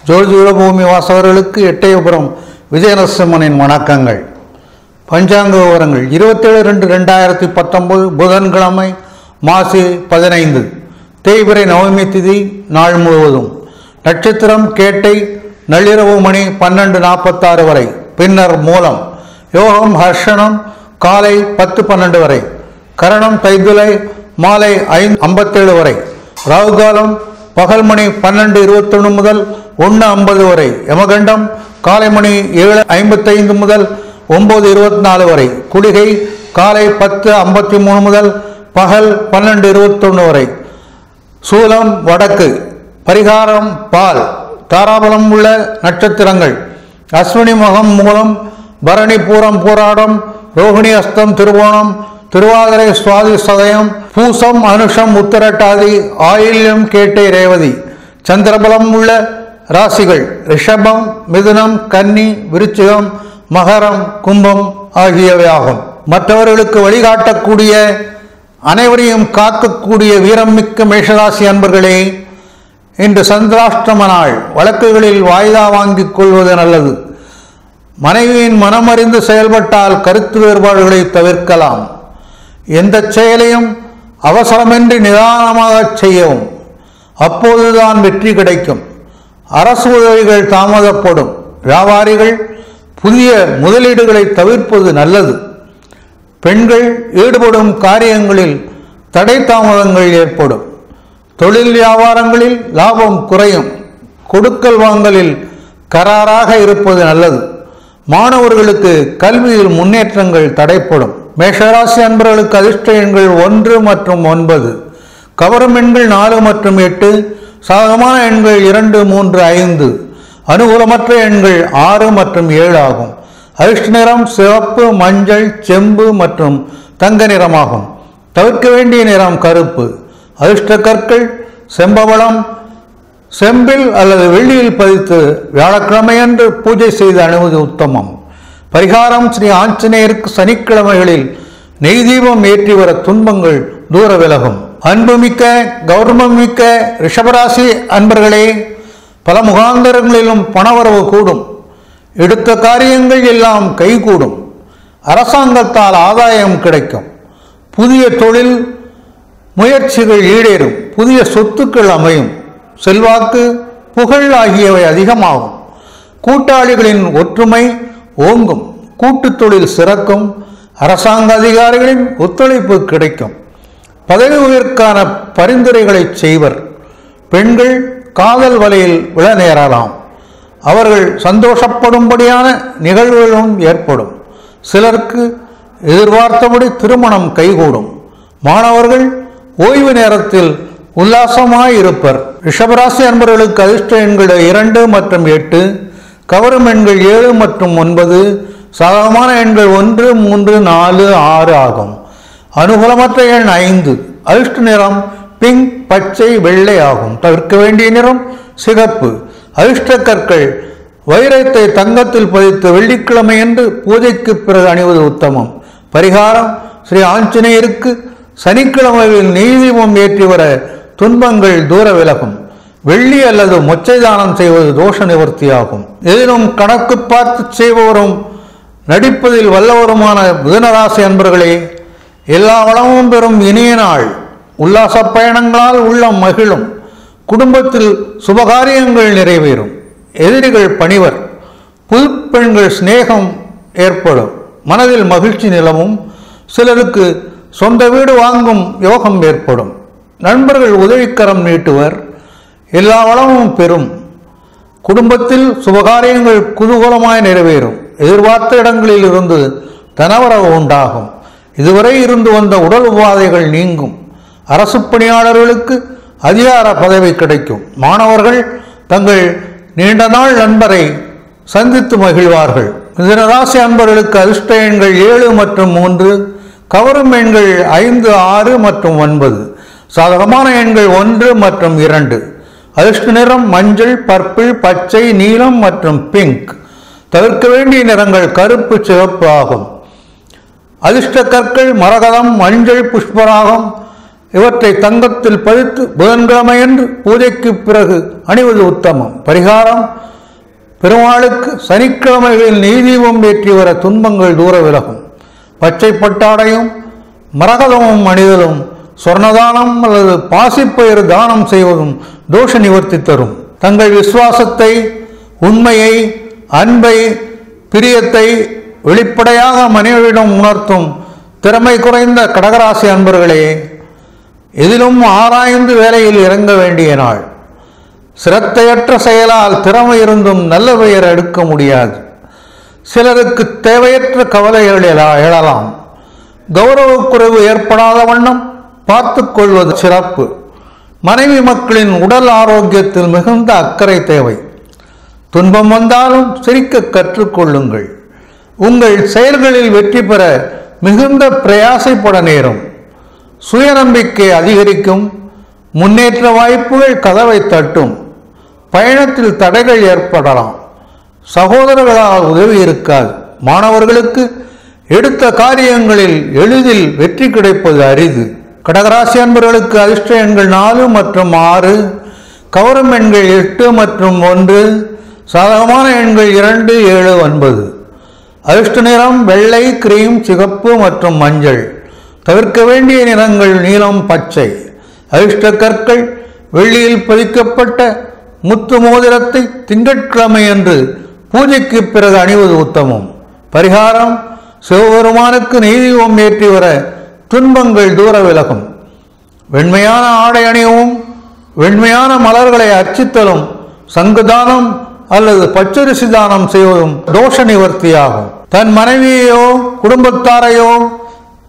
ஜோதிட பூமி வாசகர்களுக்கு எட்டயபுரம் விஜயநரசிம்மனின் வணக்கங்கள். பஞ்சாங்க விவரங்கள் 27/2/2019 புதன்கிழமை மாசி 15 தேய்பிறை நவமி திதி நாள் முழுவதும். நட்சத்திரம் கேட்டை நள்ளிரவு மணி 12:46 வரை, பின்னர் மூலம். யோகம் ஹர்ஷனம் காலை 10:12 வரை, கரணம் தைத்துளை மாலை 5:57 வரை, ராகுகாலம் பகல் மணி 12:21 முதல் 1:50 வரை, யமகண்டம் காலை மணி 7:55 முதல் 9:24 வரை, குளிகை காலை 10:53 முதல் பகல் 12:21 வரை, சூலம் வடக்கு, பரிகாரம் பால். தாராபலம் உள்ள நட்சத்திரங்கள் அஸ்வினி மகம் மூலம், பரணி பூரம் பூராடம், ரோகிணி அஸ்தம் திருவோணம், திருவாதிரை சுவாதி சதயம், பூசம் அனுஷம் உத்திரட்டாதி, ஆயில்யம் கேட்டை ரேவதி. சந்திரபலம் உள்ள ராசிகள் ரிஷபம், மிதுனம், கன்னி, விருச்சிகம், மகரம், கும்பம் ஆகியவை ஆகும். மற்றவர்களுக்கு வழிகாட்டக்கூடிய, அனைவரையும் காக்கக்கூடிய வீரம் மிக்க மேஷராசி அன்பர்களே, இன்று சந்திராஷ்டம நாள். வழக்குகளில் வாய்தா வாங்கிக் கொள்வது நல்லது. மனைவியின் மனமறிந்து செயல்பட்டால் கருத்து வேறுபாடுகளை தவிர்க்கலாம். எந்த செயலையும் அவசரமின்றி நிதானமாக செய்யவும், அப்போதுதான் வெற்றி கிடைக்கும். அரசு உதவிகள் தாமதப்படும். வியாபாரிகள் புதிய முதலீடுகளை தவிர்ப்பது நல்லது. பெண்கள் ஈடுபடும் காரியங்களில் தடை தாமதங்கள் ஏற்படும். தொழில் வியாபாரங்களில் லாபம் குறையும். கொடுக்கல் வாங்கலில் கராராக இருப்பது நல்லது. மாணவர்களுக்கு கல்வியில் முன்னேற்றங்கள் தடைப்படும். மேஷராசி அன்பர்களுக்கு அதிர்ஷ்ட எண்கள் 1 மற்றும் 9, கவரும் எண்கள் 4 மற்றும் 8, சாதகமான எண்கள் 2, 3, 5, அனுகூலமற்ற எண்கள் 6 மற்றும் 7 ஆகும். அதிர்ஷ்ட நிறம் சிவப்பு, மஞ்சள், செம்பு மற்றும் தங்க நிறமாகும். தவிர்க்க வேண்டிய நிறம் கருப்பு. அதிர்ஷ்ட கற்கள் செம்பவளம், செம்பில் அல்லது வெள்ளியில் பதித்து வியாழக்கிழமையன்று பூஜை செய்து அணுவது உத்தமம். பரிகாரம் ஸ்ரீ ஆஞ்சநேயருக்கு சனிக்கிழமைகளில் நெய் தீபம் ஏற்றி வர துன்பங்கள் தூர விலகும். அன்புமிக்க கௌரவமிக்க ரிஷபராசி அன்பர்களே, பல முகாந்தரங்களிலும் பணவரவு கூடும். எடுத்த காரியங்கள் எல்லாம் கைகூடும். அரசாங்கத்தால் ஆதாயம் கிடைக்கும். புதிய தொழில் முயற்சிகள் ஈடேறும். புதிய சொத்துக்கள் அமையும். செல்வாக்கு புகழ் ஆகியவை அதிகமாகும். கூட்டாளிகளின் ஒற்றுமை ஓங்கும். கூட்டு தொழில் சிறக்கும். அரசாங்க அதிகாரிகளின் ஒத்துழைப்பு கிடைக்கும். பதவி உயர்வுக்கான பரிந்துரைகளை செய்வர். பெண்கள் காதல் வலையில் விழ நேரலாம். அவர்கள் சந்தோஷப்படும்படியான நிகழ்வுகளும் ஏற்படும். சிலருக்கு எதிர்பார்த்தபடி திருமணம் கைகூடும். மாணவர்கள் ஓய்வு நேரத்தில் உல்லாசமாயிருப்பர். ரிஷபராசி அன்பர்களுக்கு அதிர்ஷ்ட எண்கள் 2 மற்றும் 8, கவரும் எண்கள் 7 மற்றும் 9, சாதகமான எண்கள் 1, 3, 4, 6 ஆகும். அனுகூலமற்ற எண் 5. அதிர்ஷ்ட நிறம் பிங்க், பச்சை, வெள்ளை ஆகும். தவிர்க்க வேண்டிய நிறம் சிகப்பு. அதிர்ஷ்ட கற்கள் வைரத்தை தங்கத்தில் பதித்து வெள்ளிக்கிழமையன்று பூஜைக்கு பிறகு அணிவது உத்தமம். பரிகாரம் ஸ்ரீ ஆஞ்சநேயருக்கு சனிக்கிழமையில் நெய் தீபம் ஏற்றி வர துன்பங்கள் தூர விலகும். வெள்ளி அல்லது மொச்சை தானம் செய்வது தோஷ நிவர்த்தியாகும். எதிலும் கணக்கு பார்த்து செய்பவரும் நடிப்பதில் வல்லவருமான புதனராசி அன்பர்களே, எல்லா வளமும் பெறும் இனிய நாள். உல்லாச பயணங்களால் உள்ளம் மகிழும். குடும்பத்தில் சுபகாரியங்கள் நிறைவேறும். எதிரிகள் பணிவர். புது பெண்கள் சிநேகம் ஏற்படும். மனதில் மகிழ்ச்சி நிலவும். சிலருக்கு சொந்த வீடு வாங்கும் யோகம் ஏற்படும். நண்பர்கள் உதவிக்கரம் நீட்டுவர். எல்லா வளமும் பெறும். குடும்பத்தில் சுபகாரியங்கள் குதூகலமாய் நிறைவேறும். எதிர்பார்த்த இடங்களில் இருந்து தனவரவு உண்டாகும். இதுவரை இருந்து வந்த உடல் உபாதைகள் நீங்கும். அரசு பணியாளர்களுக்கு அதிகார பதவி கிடைக்கும். மாணவர்கள் தங்கள் நீண்ட நாள் நண்பரை சந்தித்து மகிழ்வார்கள். மிதுனராசி அன்பர்களுக்கு அதிர்ஷ்ட எண்கள் 7 மற்றும் 3, கவரும் எண்கள் 5, 6 மற்றும் 9, சாதகமான எண்கள் 1 மற்றும் 2. அதிர்ஷ்ட நிறம் மஞ்சள், பர்பிள், பச்சை, நீலம் மற்றும் பிங்க். தவிர்க்க வேண்டிய நிறங்கள் கருப்பு, சிவப்பு ஆகும். அதிர்ஷ்ட கற்கள் மரகதம், மஞ்சள், புஷ்பராகம், இவற்றை தங்கத்தில் பதித்து புதன்கிழமையன்று பூஜைக்கு பிறகு அணிவது உத்தமம். பரிகாரம்: பெருமாளுக்கு சனிக்கிழமைகளில் நெய்தீபம் ஏற்றி வர துன்பங்கள் தூர விலகும். பச்சை பட்டாடையும் மரகதமும் அணிதலும், சொர்ணதானம் அல்லது பாசிப்பயிறு தானம் செய்வதும் தோஷ நிவர்த்தி தரும். தங்கள் விசுவாசத்தை, உண்மையை, அன்பை, பிரியத்தை வெளிப்படையாக மனைவியிடம் உணர்த்தும் திறமை குறைந்த கடகராசி அன்பர்களே, எதிலும் ஆராய்ந்து வேலையில் இறங்க வேண்டிய நாள். சிரத்தையற்ற செயலால் திறமை இருந்தும் நல்ல பெயர் எடுக்க முடியாது. சிலருக்கு தேவையற்ற கவலைகள் எழலாம். கௌரவக்குறைவு ஏற்படாத வண்ணம் பார்த்து கொள்வது சிறப்பு. மனைவி மக்களின் உடல் ஆரோக்கியத்தில் மிகுந்த அக்கறை தேவை. துன்பம் வந்தாலும் சிரிக்க கற்றுக்கொள்ளுங்கள். உங்கள் செயல்களில் வெற்றி பெற மிகுந்த பிரயாசைப்பட நேரும். சுயநம்பிக்கை அதிகரிக்கும். முன்னேற்ற வாய்ப்புகள் கதவை தட்டும். பயணத்தில் தடைகள் ஏற்படலாம். சகோதரர்களால் உதவி இருக்காது. மாணவர்களுக்கு எடுத்த காரியங்களில் எளிதில் வெற்றி கிடைப்பது அரிது. கடகராசி அன்பர்களுக்கு அதிர்ஷ்ட எண்கள் 4 மற்றும் 6, கவரும் எண்கள் 8 மற்றும் 1, சாதகமான எண்கள் 2, 7, 9. அதிர்ஷ்ட நிறம் வெள்ளை, கிரீம், சிகப்பு மற்றும் மஞ்சள். தவிர்க்க வேண்டிய நிறங்கள் நீலம், பச்சை. அதிர்ஷ்ட கற்கள்: வெள்ளியில் பதிக்கப்பட்ட முத்து மோதிரத்தை திங்கட்கிழமை அன்று பூஜைக்கு பிறகு அணிவது உத்தமம். பரிகாரம்: சிவபெருமானுக்கு நெய்தீபம் ஏற்றி வர துன்பங்கள் தூர விலகும். வெண்மையான ஆடை அணியவும், வெண்மையான மலர்களை அர்ச்சித்தலும், சங்குதானம் அல்லது பச்சரிசி தானம் செய்வதும் தோஷ நிவர்த்தியாகும். தன் மனைவியையோ குடும்பத்தாரையோ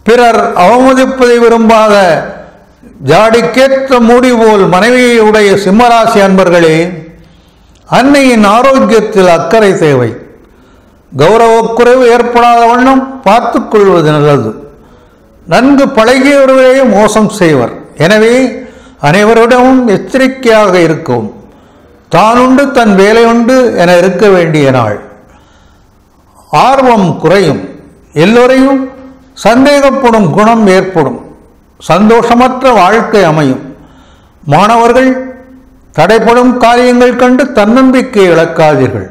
பிறர் அவமதிப்பதை விரும்பாத ஜாடிக்கேற்ற மூடி போல் மனைவியை உடைய சிம்மராசி அன்பர்களே, அன்னையின் ஆரோக்கியத்தில் அக்கறை தேவை. கௌரவக்குறைவு ஏற்படாத வண்ணம் பார்த்து கொள்வது நல்லது. நன்கு பழகியவர்களே மோசம் செய்வர். எனவே அனைவரிடமும் எச்சரிக்கையாக இருக்கும். தானுண்டு தன் வேலை உண்டு என இருக்க வேண்டிய நாள். ஆர்வம் குறையும். எல்லோரையும் சந்தேகப்படும் குணம் ஏற்படும். சந்தோஷமற்ற வாழ்க்கை அமையும். மாணவர்கள் தடைப்படும் காரியங்கள் கண்டு தன்னம்பிக்கை இழக்காதீர்கள்.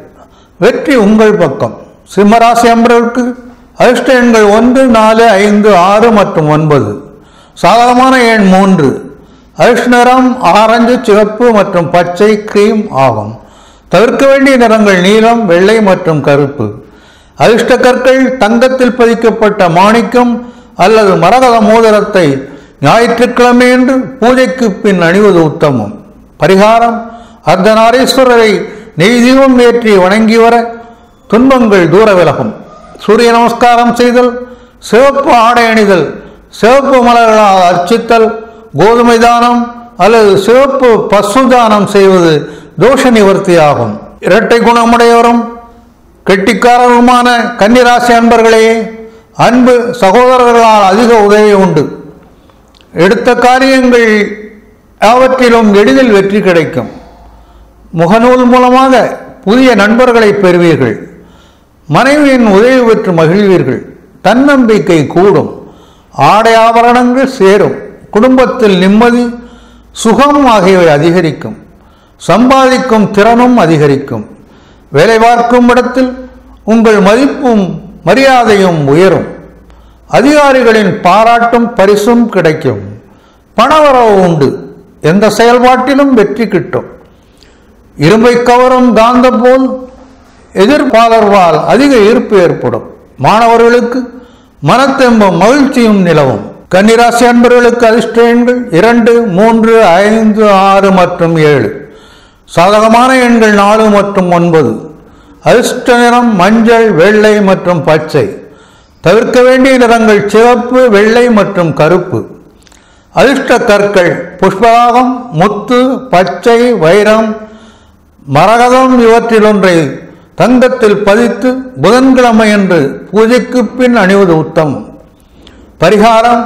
வெற்றி உங்கள் பக்கம். சிம்மராசி அன்பர்களுக்கு அதிர்ஷ்ட எண்கள் 1, 4, 5, 6 மற்றும் 9. சாதகமான எண் 3. அதிர்ஷ்ட நிறம் ஆரஞ்சு, சிவப்பு மற்றும் பச்சை, கிரீம் ஆகும். தவிர்க்க வேண்டிய நிறங்கள் நீலம், வெள்ளை மற்றும் கருப்பு. அதிர்ஷ்ட கற்கள்: தங்கத்தில் பதிக்கப்பட்ட மாணிக்கம் அல்லது மரகத மோதிரத்தை ஞாயிற்றுக்கிழமையன்று பூஜைக்கு பின் அணிவது உத்தமம். பரிகாரம்: அர்த்தநாரீஸ்வரரை நெய்தீபம் ஏற்றி வணங்கி வர துன்பங்கள் தூர விலகும். சூரிய நமஸ்காரம் செய்தல், சிவப்பு ஆடை அணிதல், சிவப்பு மலர்களால் அர்ச்சித்தல், கோதுமை தானம் அல்லது சிவப்பு பசு தானம் செய்வது தோஷ நிவர்த்தியாகும். இரட்டை குணமுடையவரும் கெட்டிக்காரருமான கன்னிராசி அன்பர்களே, அன்பு சகோதரர்களால் அதிக உதவி உண்டு. எடுத்த காரியங்கள் யாவற்றிலும் எளிதில் வெற்றி கிடைக்கும். முகநூல் மூலமாக புதிய நண்பர்களை பெறுவீர்கள். மனைவியின் உதவி பெற்று மகிழ்வீர்கள். தன்னம்பிக்கை கூடும். ஆடை ஆபரணங்கள் சேரும். குடும்பத்தில் நிம்மதி, சுகம் ஆகியவை அதிகரிக்கும். சம்பாதிக்கும் திறனும் அதிகரிக்கும். வேலை பார்க்கும் இடத்தில் உங்கள் மதிப்பும் மரியாதையும் உயரும். அதிகாரிகளின் பாராட்டும் பரிசும் கிடைக்கும். பணவரவு உண்டு. எந்த செயல்பாட்டிலும் வெற்றி கிட்டும். இரும்பை கவரும் காந்தம் போல் எதிர்ப்பாளர்களால் அதிக ஈர்ப்பு ஏற்படும். மாணவர்களுக்கு மனத்தெம்பும் மகிழ்ச்சியும் நிலவும். கன்னிராசி அன்பர்களுக்கு அதிர்ஷ்ட எண்கள் 2, 3, 5, 6 மற்றும் 7. சாதகமான எண்கள் 4 மற்றும் 9. அதிர்ஷ்ட நிறம் மஞ்சள், வெள்ளை மற்றும் பச்சை. தவிர்க்க வேண்டிய நிறங்கள் சிவப்பு, வெள்ளை மற்றும் கருப்பு. அதிர்ஷ்ட கற்கள்: புஷ்பராகம், முத்து, பச்சை, வைரம், மரகதம் இவற்றிலொன்றை தங்கத்தில் பதித்து புதன்கிழமை அன்று பூஜைக்கு பின் அணிவது உத்தமம். பரிகாரம்: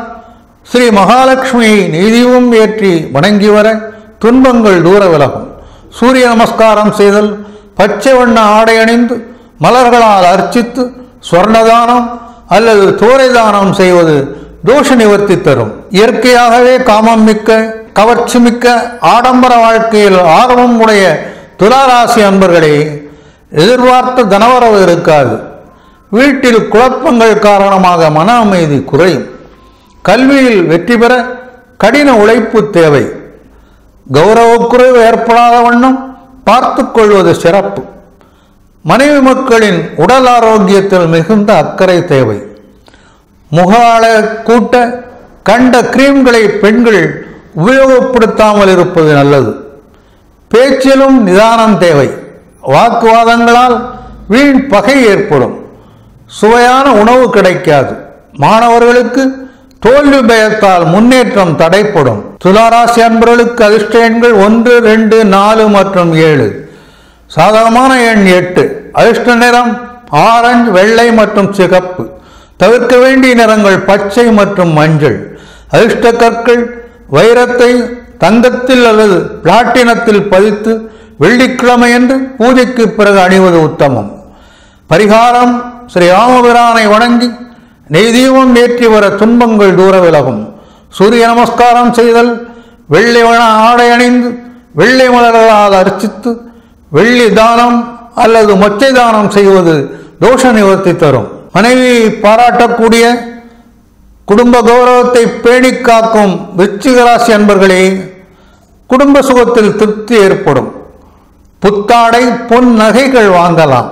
ஸ்ரீ மகாலட்சுமியை நெய்தீபம் ஏற்றி வணங்கி வர துன்பங்கள் தூர விலகும். சூரிய நமஸ்காரம் செய்தல், பச்சை வண்ண ஆடை அணிந்து மலர்களால் அர்ச்சித்து சொர்ணதானம் அல்லது தோரை தானம் செய்வது தோஷ நிவர்த்தி தரும். இயற்கையாகவே காமம் மிக்க, கவர்ச்சி மிக்க, ஆடம்பர வாழ்க்கையில் ஆர்வம் உடைய துளாராசி அன்பர்களே, எதிர்பார்த்த தனவரவு இருக்காது. வீட்டில் குழப்பங்கள் காரணமாக மன அமைதி குறையும். கல்வியில் வெற்றி பெற கடின உழைப்பு தேவை. கௌரவக்குறைவு ஏற்படாத வண்ணம் பார்த்து கொள்வது சிறப்பு. மனைவி மக்களின் உடல் ஆரோக்கியத்தில் மிகுந்த அக்கறை தேவை. முகால கூட்ட கண்ட கிரீம்களை பெண்கள் உபயோகப்படுத்தாமல் இருப்பது நல்லது. பேச்சிலும் நிதானம் தேவை. வாக்குவாதங்களால் வீண் பகை ஏற்படும். சுவையான உணவு கிடைக்காது. மாணவர்களுக்கு தோல்வி பயத்தால் முன்னேற்றம் தடைப்படும். துளாராசி அன்பர்களுக்கு அதிர்ஷ்ட எண்கள் 1, 2, 4 மற்றும் 7. சாதகமான எண் 8. அதிர்ஷ்ட நிறம் ஆரஞ்சு, வெள்ளை மற்றும் சிகப்பு. தவிர்க்க வேண்டிய நிறங்கள் பச்சை மற்றும் மஞ்சள். அதிர்ஷ்ட கற்கள் வைரத்தை தங்கத்தில் அல்லது பிளாட்டினத்தில் பதித்து வெள்ளிக்கிழமையன்று பூஜைக்கு பிறகு அணிவது உத்தமம். பரிகாரம்: ஸ்ரீ ராமபிரானை வணங்கி நெய் தீபம் ஏற்றி வர துன்பங்கள் தூர விலகும். சூரிய நமஸ்காரம் செய்தல், வெள்ளி வண்ண ஆடை அணிந்து வெள்ளை மலர்களால் அர்ச்சித்து வெள்ளி தானம் அல்லது மொச்சை தானம் செய்வது தோஷ நிவர்த்தி தரும். மனைவியை பாராட்டக்கூடிய, குடும்ப கௌரவத்தை பேணி காக்கும் விருச்சிக ராசி அன்பர்களே, குடும்ப சுகத்தில் திருப்தி ஏற்படும். புத்தாடை, பொன் நகைகள் வாங்கலாம்.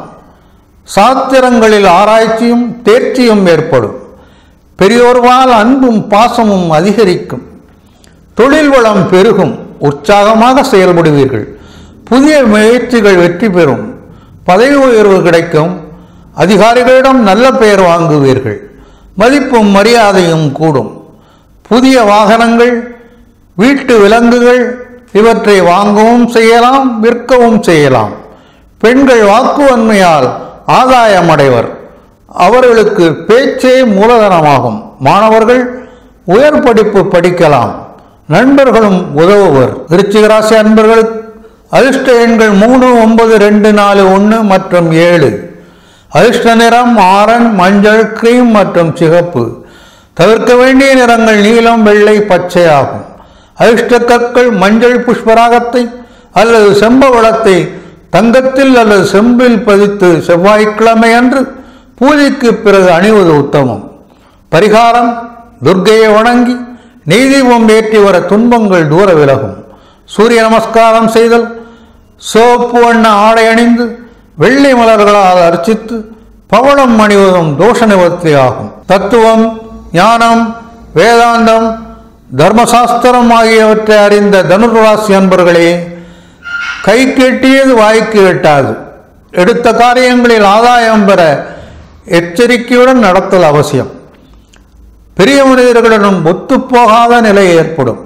சாத்திரங்களில் ஆராய்ச்சியும் தேர்ச்சியும் ஏற்படும். பெரியோர்வால் அன்பும் பாசமும் அதிகரிக்கும். தொழில் வளம் பெருகும். உற்சாகமாக செயல்படுவீர்கள். புதிய முயற்சிகள் வெற்றி பெறும். பதவி உயர்வு கிடைக்கும். அதிகாரிகளிடம் நல்ல பெயர் வாங்குவீர்கள். மதிப்பும் மரியாதையும் கூடும். புதிய வாகனங்கள், வீட்டு விலங்குகள் இவற்றை வாங்கவும் செய்யலாம், விற்கவும் செய்யலாம். பெண்கள் வாக்குவன்மையால் ஆதாயம் அடைவர். அவர்களுக்கு பேச்சே மூலதனமாகும். மாணவர்கள் உயர் படிப்பு படிக்கலாம். நண்பர்களும் உதவுவர். விருச்சிக ராசி அன்பர்களுக்கு அதிர்ஷ்ட எண்கள் 3, 9, 2, 4, 1 மற்றும் 7. அதிர்ஷ்ட நிறம் ஆரஞ்சு, மஞ்சள், கிரீம் மற்றும் சிகப்பு. தவிர்க்க வேண்டிய நிறங்கள் நீலம், வெள்ளை, பச்சை ஆகும். அதிர்ஷ்ட கற்கள் மஞ்சள் புஷ்பராகத்தை அல்லது செம்பவளத்தை தங்கத்தில் அல்லது செம்பில் பதித்து செவ்வாய்க்கிழமை அன்று பூஜைக்கு பிறகு அணிவது உத்தமம். பரிகாரம்: துர்க்கையை வணங்கி நெய் தீபம் ஏற்றி வர துன்பங்கள் தூர விலகும். சூரிய நமஸ்காரம் செய்தல், சிவப்பு வண்ண ஆடை அணிந்து வெள்ளை மலர்களால் அர்ச்சித்து பவளம் அணிவதும் தோஷ நிவர்த்தி ஆகும். தத்துவம், ஞானம், வேதாந்தம், தர்மசாஸ்திரம் ஆகியவற்றை அறிந்த தனுராசி அன்பர்களே, கை கெட்டியது வாய்க்கு எட்டாது. எடுத்த காரியங்களில் ஆதாயம் பெற எச்சரிக்கையுடன் நடத்தல் அவசியம். பெரிய மனிதர்களுடன் ஒத்துப்போகாத நிலை ஏற்படும்.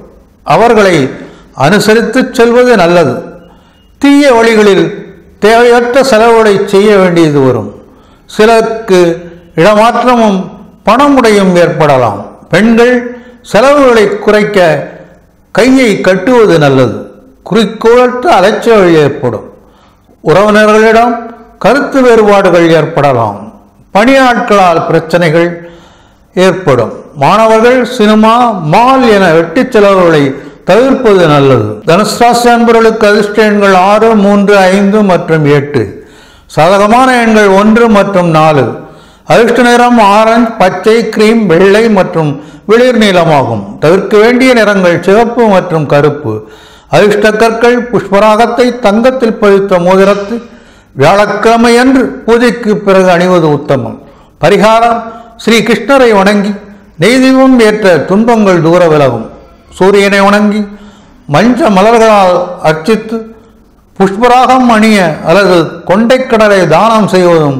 அவர்களை அனுசரித்து செல்வது நல்லது. தீய வழிகளில் தேவையற்ற செலவுகளை செய்ய வேண்டியது வரும். சிலருக்கு இடமாற்றமும் பணமுடையும் ஏற்படலாம். பெண்கள் செலவுகளை குறைக்க கையை கட்டுவது நல்லது. குறிக்கோளற்ற அலைச்சல் ஏற்படும். உறவினர்களிடம் கருத்து வேறுபாடுகள் ஏற்படலாம். பணியாட்களால் பிரச்சனைகள் ஏற்படும். மாணவர்கள் சினிமா, மால் என வெட்டி செலவுகளை தவிர்ப்பது நல்லது. தனுசு ராசி அன்பர்களுக்கு அதிர்ஷ்ட எண்கள் 6, 3, 5 மற்றும் 8. சாதகமான எண்கள் 1 மற்றும் 4. அதிர்ஷ்ட நிறம் ஆரஞ்சு, பச்சை, கிரீம், வெள்ளை மற்றும் வெளிர் நீலமாகும். தவிர்க்க வேண்டிய நிறங்கள் சிவப்பு மற்றும் கருப்பு. அதிர்ஷ்ட கற்கள் புஷ்பராகத்தை தங்கத்தில் பதித்த மோதிரத்தை வியாழக்கிழமை அன்று பூஜைக்கு பிறகு அணிவது உத்தமம். பரிகாரம்: ஸ்ரீ கிருஷ்ணரை வணங்கி நெய் தீபம் ஏற்ற துன்பங்கள் தூர விலகும். சூரியனை வணங்கி மஞ்ச மலர்களால் அர்ச்சித்து புஷ்பராகம் அணிய அல்லது கொண்டைக்கடலை தானம் செய்வதும்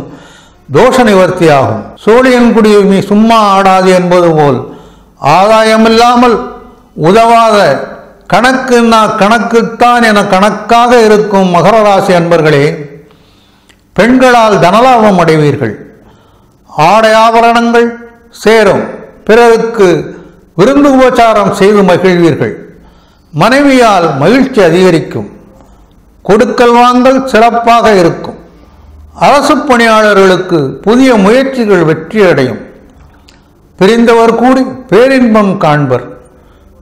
தோஷ நிவர்த்தியாகும். சூரியன் குடி சும்மா ஆடாது என்பது போல் ஆதாயமில்லாமல் உதவாத கணக்குன்னா கணக்குத்தான் என கணக்காக இருக்கும் மகர ராசி அன்பர்களே, பெண்களால் தனலாபம் அடைவீர்கள். ஆடை ஆபரணங்கள் சேரும். பிறருக்கு விருந்து உபச்சாரம் செய்து மகிழ்வீர்கள். மனைவியால் மகிழ்ச்சி அதிகரிக்கும். கொடுக்கல் வாங்கல் சிறப்பாக இருக்கும். அரசு பணியாளர்களுக்கு புதிய முயற்சிகள் வெற்றியடையும். பிரிந்தவர் கூடி பேரின்பம் காண்பர்.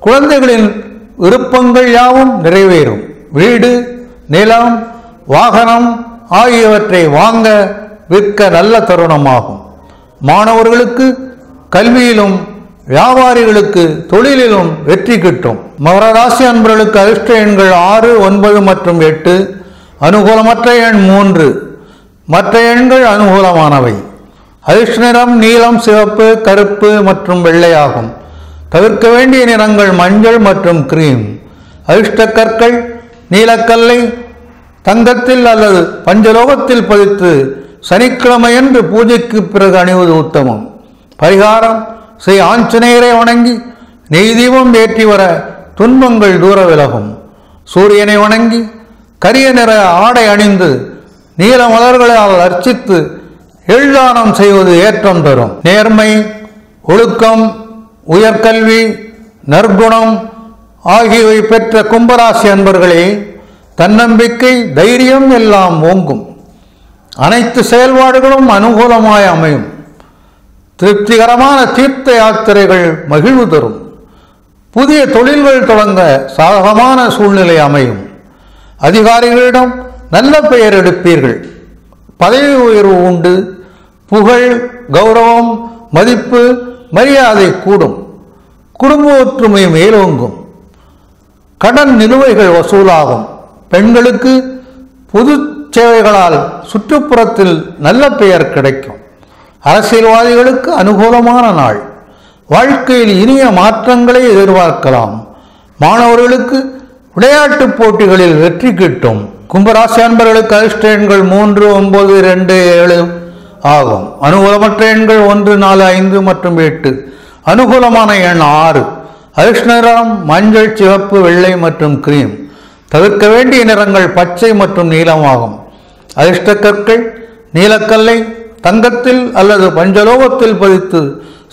குழந்தைகளின் விருப்பங்கள் யாவும் நிறைவேறும். வீடு, நிலம், வாகனம் ஆகியவற்றை வாங்க விற்க நல்ல தருணமாகும். மாணவர்களுக்கு கல்வியிலும் வியாபாரிகளுக்கு தொழிலிலும் வெற்றி கிட்டும். மகர ராசி அன்பர்களுக்கு அதிர்ஷ்ட எண்கள் 6, 9 மற்றும் 8. அனுகூலமற்ற எண் 3. மற்ற எண்கள் அனுகூலமானவை. அதிர்ஷ்ட நிறம் நீலம், சிவப்பு, கருப்பு மற்றும் வெள்ளை ஆகும். தவிர்க்க வேண்டிய நிறங்கள் மஞ்சள் மற்றும் கிரீம். அதிர்ஷ்ட கற்கள் நீலக்கல்லை தங்கத்தில் அல்லது பஞ்சலோகத்தில் பதித்து சனிக்கிழமையன்று பூஜைக்கு பிறகு அணிவது உத்தமம். பரிகாரம்: ஸ்ரீ ஆஞ்சநேயரை வணங்கி நெய் தீபம் ஏற்றி வர துன்பங்கள் தூர விலகும். சூரியனை வணங்கி கரிய நிற ஆடை அணிந்து நீல மலர்களால் அர்ச்சித்து எள்தானம் செய்வது ஏற்றம் தரும். நேர்மை, ஒழுக்கம், உயர்கல்வி, நற்குணம் ஆகியவை பெற்ற கும்பராசி அன்பர்களே, தன்னம்பிக்கை, தைரியம் எல்லாம் ஓங்கும். அனைத்து செயல்பாடுகளும் அனுகூலமாய் அமையும். திருப்திகரமான தீர்த்த யாத்திரைகள் மகிழ்வு தரும். புதிய தொழில்கள் தொடங்க சாதகமான சூழ்நிலை அமையும். அதிகாரிகளிடம் நல்ல பெயர் எடுப்பீர்கள். பதவி உயர்வு உண்டு. புகழ், கௌரவம், மதிப்பு, மரியாதை கூடும். குடும்ப ஒற்றுமை மேலோங்கும். கடன் நிலுவைகள் வசூலாகும். பெண்களுக்கு பொது சேவைகளால் சுற்றுப்புறத்தில் நல்ல பெயர் கிடைக்கும். அரசியல்வாதிகளுக்கு அனுகூலமான நாள். வாழ்க்கையில் இனிய மாற்றங்களை எதிர்பார்க்கலாம். மாணவர்களுக்கு விளையாட்டுப் போட்டிகளில் வெற்றி கிட்டும். கும்பராசி அன்பர்களுக்கு அதிர்ஷ்ட எண்கள் 3, 9, 2, 7 ஆகும். அனுகூலமற்ற எண்கள் 1, 4, 5 மற்றும் 8. அனுகூலமான எண் 6. அதிர்ஷ்ட நிறம் மஞ்சள், சிவப்பு, வெள்ளை மற்றும் கிரீம். தவிர்க்க வேண்டிய நிறங்கள் பச்சை மற்றும் நீலமாகும். அதிர்ஷ்ட கற்கள் நீலக்கல்லை தங்கத்தில் அல்லது பஞ்சலோகத்தில் பதித்து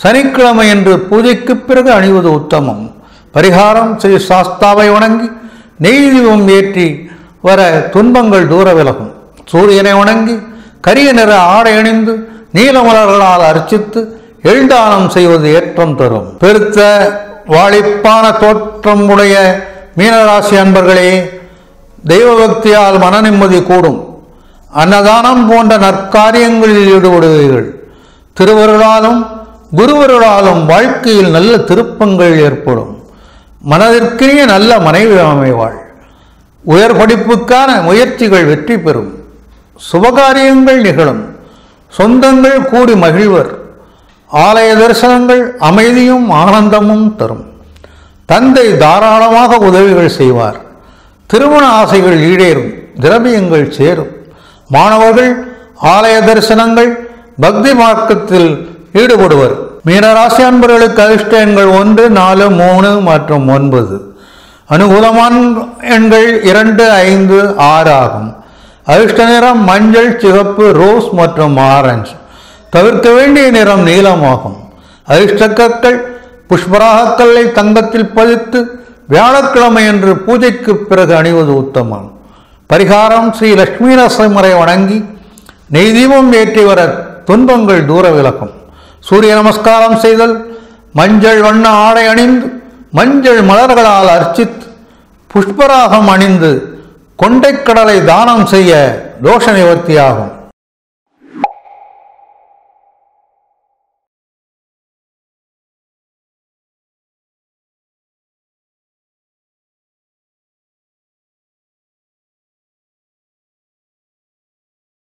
சனிக்கிழமை என்று பூஜைக்கு பிறகு அணிவது உத்தமம். பரிகாரம்: ஸ்ரீ சாஸ்தாவை வணங்கி நெய் தீபம் ஏற்றி வர துன்பங்கள் தூர விலகும். சூரியனை வணங்கி கரிய நிற ஆடை அணிந்து நீல மலர்களால் அர்ச்சித்து எள்தானம் செய்வது ஏற்றம் தரும். பெருத்த வாழிப்பான தோற்றம் உடைய மீனராசி அன்பர்களே, தெய்வ பக்தியால் மன நிம்மதி கூடும். அன்னதானம் போன்ற நற்காரியங்களில் ஈடுபடுவீர்கள். திருவருளாலும் குருவருளாலும் வாழ்க்கையில் நல்ல திருப்பங்கள் ஏற்படும். மனதிற்கினிய நல்ல மனைவி அமைவாள். உயர் படிப்புக்கான முயற்சிகள் வெற்றி பெறும். சுபகாரியங்கள் நிகழும். சொந்தங்கள் கூடி மகிழ்வர். ஆலய தரிசனங்கள் அமைதியும் ஆனந்தமும் தரும். தந்தை தாராளமாக உதவிகள் செய்வார். திருமண ஆசைகள் ஈடேறும். திரவியங்கள் சேரும். மாணவர்கள் ஆலய தரிசனங்கள், பக்தி மார்க்கத்தில் ஈடுபடுவர். மீனராசி அன்பர்களுக்கு அதிர்ஷ்ட எண்கள் 1, 4, 3 மற்றும் 9. அனுகூலமான எண்கள் 2, 5, 6 ஆகும். அதிர்ஷ்ட நிறம் மஞ்சள், சிவப்பு, ரோஸ் மற்றும் ஆரஞ்சு. தவிர்க்க வேண்டிய நிறம் நீலமாகும். அதிர்ஷ்ட கற்கள் புஷ்பராகக்கல்லை தங்கத்தில் பதித்து வியாழக்கிழமை என்று பூஜைக்கு பிறகு அணிவது உத்தமம். பரிகாரம்: ஸ்ரீ லட்சுமி நரசிம்மரை வணங்கி நெய் தீபம் ஏற்றி வர துன்பங்கள் தூர விலகும். சூரிய நமஸ்காரம் செய்தல், மஞ்சள் வண்ண ஆடை அணிந்து மஞ்சள் மலர்களால் அர்ச்சித்து புஷ்பராகம் அணிந்து கொண்டைக்கடலை தானம் செய்ய தோஷ நிவர்த்தியாகும்.